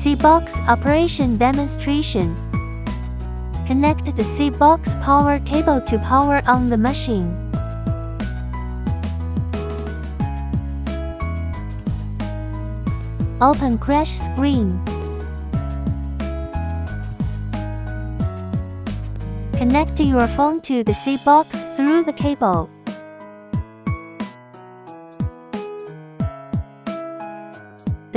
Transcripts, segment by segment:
C-Box operation demonstration. Connect the C-Box power cable to power on the machine. Open crash screen. Connect your phone to the C-Box through the cable.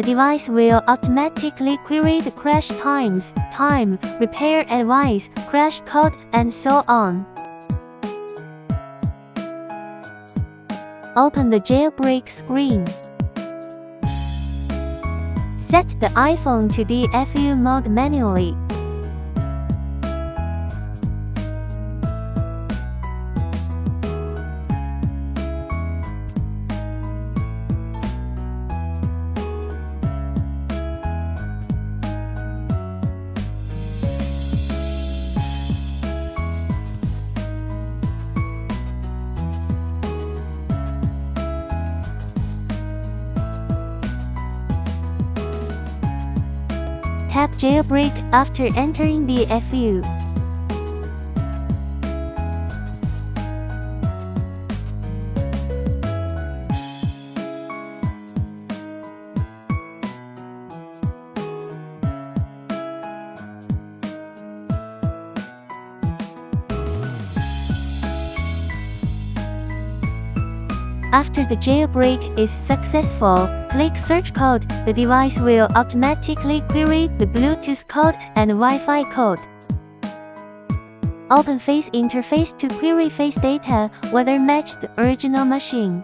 The device will automatically query the crash times, time, repair advice, crash code, and so on. Open the jailbreak screen. Set the iPhone to DFU mode manually. Tap Jailbreak after entering the FU. After the jailbreak is successful, click Search Code. The device will automatically query the Bluetooth code and Wi-Fi code. Open Face interface to query face data, whether match the original machine.